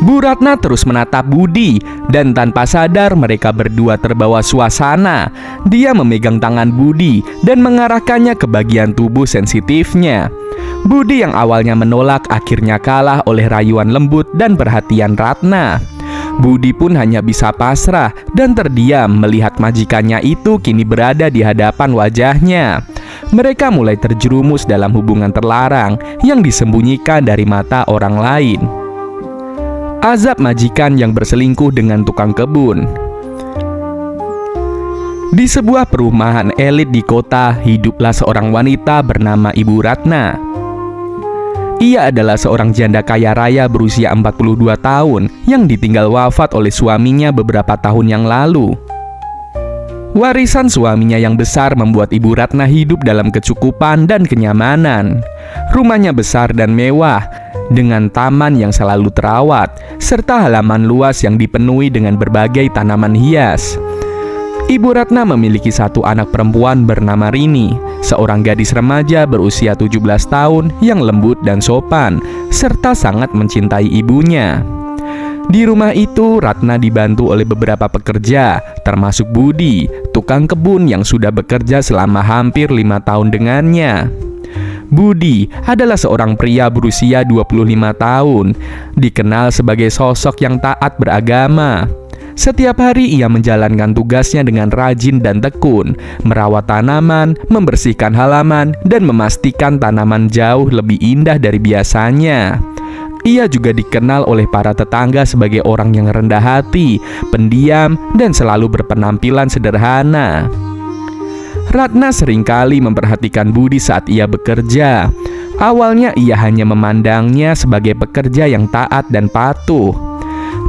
Bu Ratna terus menatap Budi, dan tanpa sadar mereka berdua terbawa suasana. Dia memegang tangan Budi dan mengarahkannya ke bagian tubuh sensitifnya. Budi yang awalnya menolak akhirnya kalah oleh rayuan lembut dan perhatian Ratna. Budi pun hanya bisa pasrah dan terdiam melihat majikannya itu kini berada di hadapan wajahnya. Mereka mulai terjerumus dalam hubungan terlarang yang disembunyikan dari mata orang lain. Azab majikan yang berselingkuh dengan tukang kebun. Di sebuah perumahan elit di kota, hiduplah seorang wanita bernama Ibu Ratna. Ia adalah seorang janda kaya raya berusia 42 tahun yang ditinggal wafat oleh suaminya beberapa tahun yang lalu. Warisan suaminya yang besar membuat Ibu Ratna hidup dalam kecukupan dan kenyamanan. Rumahnya besar dan mewah, dengan taman yang selalu terawat, serta halaman luas yang dipenuhi dengan berbagai tanaman hias. Ibu Ratna memiliki satu anak perempuan bernama Rini, seorang gadis remaja berusia 17 tahun yang lembut dan sopan, serta sangat mencintai ibunya. Di rumah itu, Ratna dibantu oleh beberapa pekerja, termasuk Budi, tukang kebun yang sudah bekerja selama hampir 5 tahun dengannya. Budi adalah seorang pria berusia 25 tahun, dikenal sebagai sosok yang taat beragama. Setiap hari ia menjalankan tugasnya dengan rajin dan tekun, merawat tanaman, membersihkan halaman, dan memastikan tanaman jauh lebih indah dari biasanya. Ia juga dikenal oleh para tetangga sebagai orang yang rendah hati, pendiam, dan selalu berpenampilan sederhana. Ratna seringkali memperhatikan Budi saat ia bekerja. Awalnya ia hanya memandangnya sebagai pekerja yang taat dan patuh.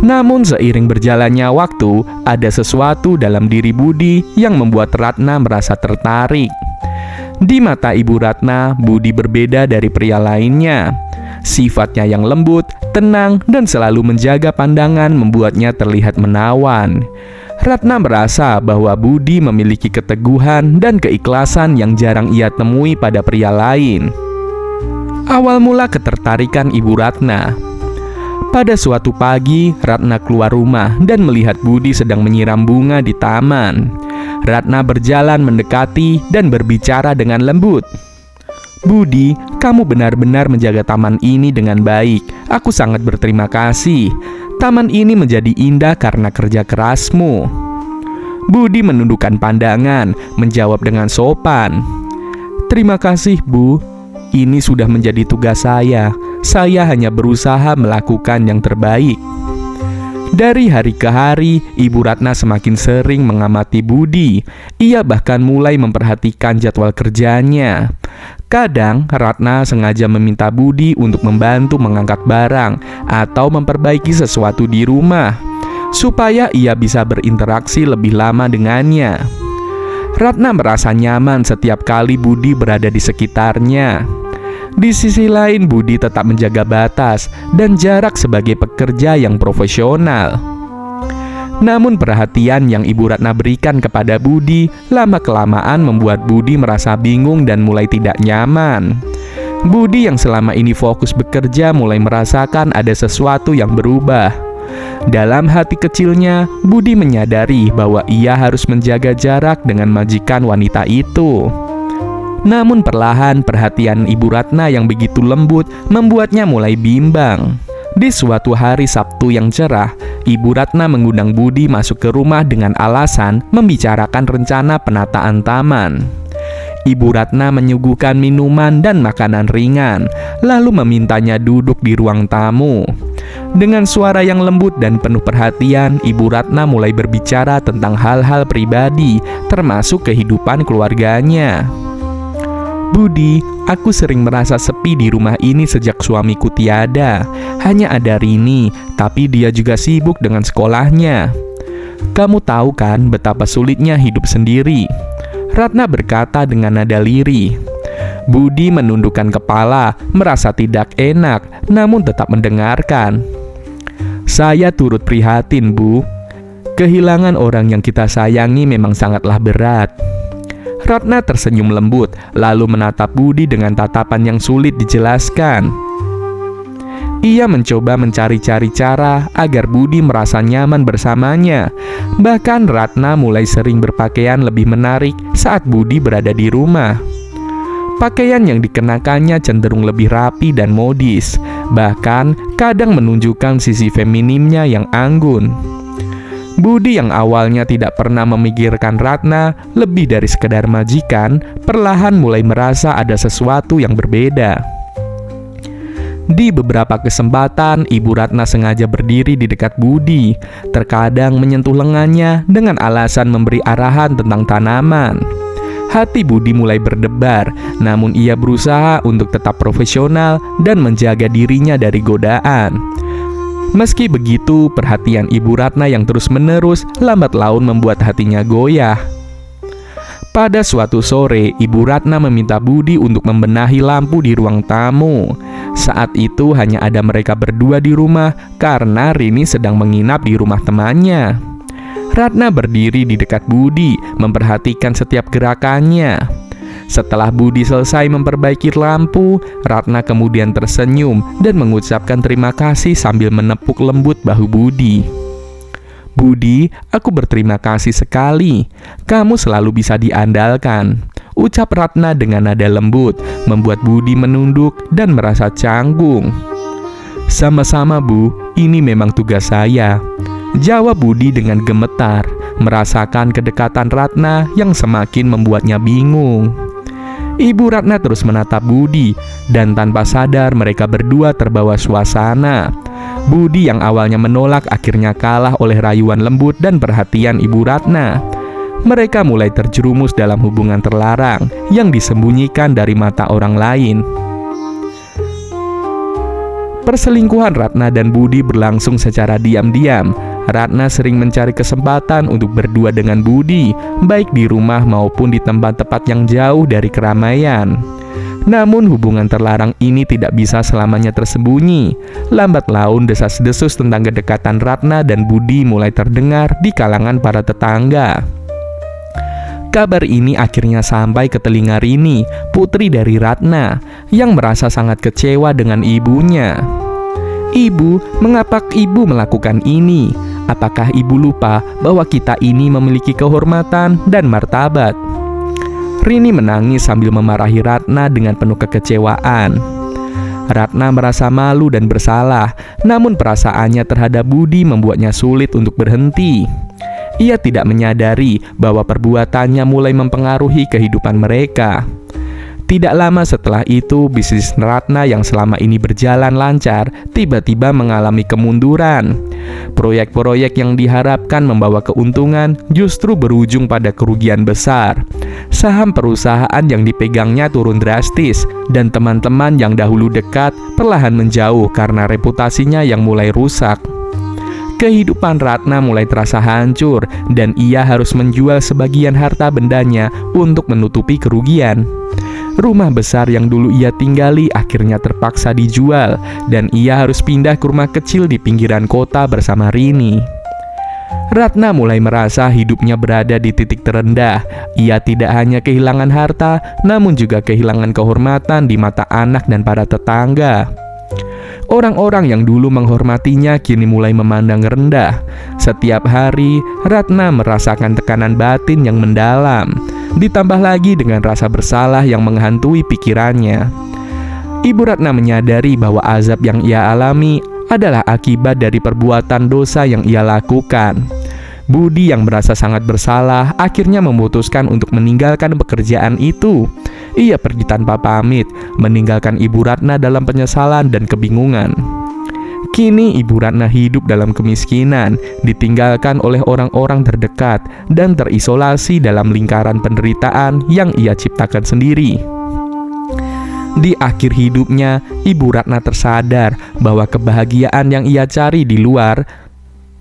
Namun seiring berjalannya waktu, ada sesuatu dalam diri Budi yang membuat Ratna merasa tertarik. Di mata Ibu Ratna, Budi berbeda dari pria lainnya. Sifatnya yang lembut, tenang, dan selalu menjaga pandangan membuatnya terlihat menawan. Ratna merasa bahwa Budi memiliki keteguhan dan keikhlasan yang jarang ia temui pada pria lain. Awal mula ketertarikan Ibu Ratna. Pada suatu pagi, Ratna keluar rumah dan melihat Budi sedang menyiram bunga di taman. Ratna berjalan mendekati dan berbicara dengan lembut. "Budi, kamu benar-benar menjaga taman ini dengan baik. Aku sangat berterima kasih. Taman ini menjadi indah karena kerja kerasmu." Budi menundukkan pandangan, menjawab dengan sopan. "Terima kasih, Bu. Ini sudah menjadi tugas saya. Saya hanya berusaha melakukan yang terbaik." Dari hari ke hari, Ibu Ratna semakin sering mengamati Budi. Ia bahkan mulai memperhatikan jadwal kerjanya. Kadang, Ratna sengaja meminta Budi untuk membantu mengangkat barang atau memperbaiki sesuatu di rumah, supaya ia bisa berinteraksi lebih lama dengannya. Ratna merasa nyaman setiap kali Budi berada di sekitarnya. Di sisi lain, Budi tetap menjaga batas dan jarak sebagai pekerja yang profesional. Namun perhatian yang Ibu Ratna berikan kepada Budi lama-kelamaan membuat Budi merasa bingung dan mulai tidak nyaman. Budi yang selama ini fokus bekerja mulai merasakan ada sesuatu yang berubah. Dalam hati kecilnya, Budi menyadari bahwa ia harus menjaga jarak dengan majikan wanita itu. Namun perlahan perhatian Ibu Ratna yang begitu lembut membuatnya mulai bimbang. Di suatu hari Sabtu yang cerah, Ibu Ratna mengundang Budi masuk ke rumah dengan alasan membicarakan rencana penataan taman. Ibu Ratna menyuguhkan minuman dan makanan ringan, lalu memintanya duduk di ruang tamu. Dengan suara yang lembut dan penuh perhatian, Ibu Ratna mulai berbicara tentang hal-hal pribadi, termasuk kehidupan keluarganya. "Budi, aku sering merasa sepi di rumah ini sejak suamiku tiada. Hanya ada Rini, tapi dia juga sibuk dengan sekolahnya. Kamu tahu kan betapa sulitnya hidup sendiri?" Ratna berkata dengan nada lirih. Budi menundukkan kepala, merasa tidak enak, namun tetap mendengarkan. "Saya turut prihatin, Bu. Kehilangan orang yang kita sayangi memang sangatlah berat." Ratna tersenyum lembut, lalu menatap Budi dengan tatapan yang sulit dijelaskan. Ia mencoba mencari-cari cara agar Budi merasa nyaman bersamanya. Bahkan Ratna mulai sering berpakaian lebih menarik saat Budi berada di rumah. Pakaian yang dikenakannya cenderung lebih rapi dan modis, bahkan kadang menunjukkan sisi feminimnya yang anggun. Budi yang awalnya tidak pernah memikirkan Ratna lebih dari sekedar majikan, perlahan mulai merasa ada sesuatu yang berbeda. Di beberapa kesempatan, Ibu Ratna sengaja berdiri di dekat Budi, terkadang menyentuh lengannya dengan alasan memberi arahan tentang tanaman. Hati Budi mulai berdebar, namun ia berusaha untuk tetap profesional dan menjaga dirinya dari godaan. Meski begitu, perhatian Ibu Ratna yang terus-menerus lambat laun membuat hatinya goyah. Pada suatu sore, Ibu Ratna meminta Budi untuk membenahi lampu di ruang tamu. Saat itu hanya ada mereka berdua di rumah karena Rini sedang menginap di rumah temannya. Ratna berdiri di dekat Budi, memperhatikan setiap gerakannya. Setelah Budi selesai memperbaiki lampu, Ratna kemudian tersenyum dan mengucapkan terima kasih sambil menepuk lembut bahu Budi. "Budi, aku berterima kasih sekali. Kamu selalu bisa diandalkan," ucap Ratna dengan nada lembut, membuat Budi menunduk dan merasa canggung. "Sama-sama, Bu. Ini memang tugas saya," jawab Budi dengan gemetar, merasakan kedekatan Ratna yang semakin membuatnya bingung. Ibu Ratna terus menatap Budi, dan tanpa sadar mereka berdua terbawa suasana. Budi yang awalnya menolak akhirnya kalah oleh rayuan lembut dan perhatian Ibu Ratna. Mereka mulai terjerumus dalam hubungan terlarang yang disembunyikan dari mata orang lain. Perselingkuhan Ratna dan Budi berlangsung secara diam-diam. Ratna sering mencari kesempatan untuk berdua dengan Budi, baik di rumah maupun di tempat-tempat yang jauh dari keramaian. Namun hubungan terlarang ini tidak bisa selamanya tersembunyi. Lambat laun desas-desus tentang kedekatan Ratna dan Budi mulai terdengar di kalangan para tetangga. Kabar ini akhirnya sampai ke telinga Rini, putri dari Ratna, yang merasa sangat kecewa dengan ibunya. "Ibu, mengapa ibu melakukan ini? Apakah ibu lupa bahwa kita ini memiliki kehormatan dan martabat?" Rini menangis sambil memarahi Ratna dengan penuh kekecewaan. Ratna merasa malu dan bersalah, namun perasaannya terhadap Budi membuatnya sulit untuk berhenti. Ia tidak menyadari bahwa perbuatannya mulai mempengaruhi kehidupan mereka. Tidak lama setelah itu, bisnis Ratna yang selama ini berjalan lancar tiba-tiba mengalami kemunduran. Proyek-proyek yang diharapkan membawa keuntungan justru berujung pada kerugian besar. Saham perusahaan yang dipegangnya turun drastis, dan teman-teman yang dahulu dekat perlahan menjauh karena reputasinya yang mulai rusak. Kehidupan Ratna mulai terasa hancur, dan ia harus menjual sebagian harta bendanya untuk menutupi kerugian. Rumah besar yang dulu ia tinggali akhirnya terpaksa dijual, dan ia harus pindah ke rumah kecil di pinggiran kota bersama Rini. Ratna mulai merasa hidupnya berada di titik terendah. Ia tidak hanya kehilangan harta, namun juga kehilangan kehormatan di mata anak dan para tetangga. Orang-orang yang dulu menghormatinya kini mulai memandang rendah. Setiap hari, Ratna merasakan tekanan batin yang mendalam, ditambah lagi dengan rasa bersalah yang menghantui pikirannya. Ibu Ratna menyadari bahwa azab yang ia alami adalah akibat dari perbuatan dosa yang ia lakukan. Budi yang merasa sangat bersalah akhirnya memutuskan untuk meninggalkan pekerjaan itu. Ia pergi tanpa pamit, meninggalkan Ibu Ratna dalam penyesalan dan kebingungan. Kini Ibu Ratna hidup dalam kemiskinan, ditinggalkan oleh orang-orang terdekat, dan terisolasi dalam lingkaran penderitaan yang ia ciptakan sendiri. Di akhir hidupnya, Ibu Ratna tersadar bahwa kebahagiaan yang ia cari di luar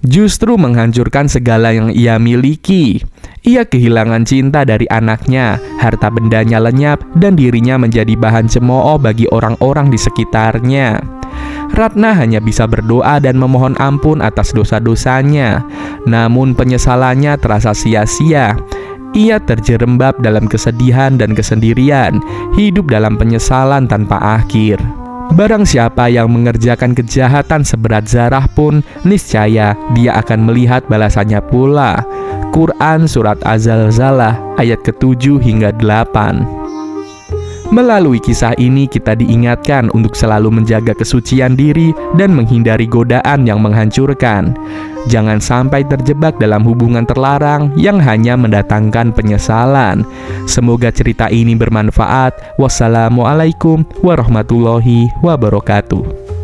justru menghancurkan segala yang ia miliki. Ia kehilangan cinta dari anaknya, harta bendanya lenyap, dan dirinya menjadi bahan cemooh bagi orang-orang di sekitarnya. Ratna hanya bisa berdoa dan memohon ampun atas dosa-dosanya, namun penyesalannya terasa sia-sia. Ia terjerembab dalam kesedihan dan kesendirian, hidup dalam penyesalan tanpa akhir. Barang siapa yang mengerjakan kejahatan seberat zarah pun, niscaya dia akan melihat balasannya pula. Quran Surat Az-Zalzalah ayat ke-7 hingga 8. Melalui kisah ini kita diingatkan untuk selalu menjaga kesucian diri dan menghindari godaan yang menghancurkan. Jangan sampai terjebak dalam hubungan terlarang yang hanya mendatangkan penyesalan. Semoga cerita ini bermanfaat. Wassalamualaikum warahmatullahi wabarakatuh.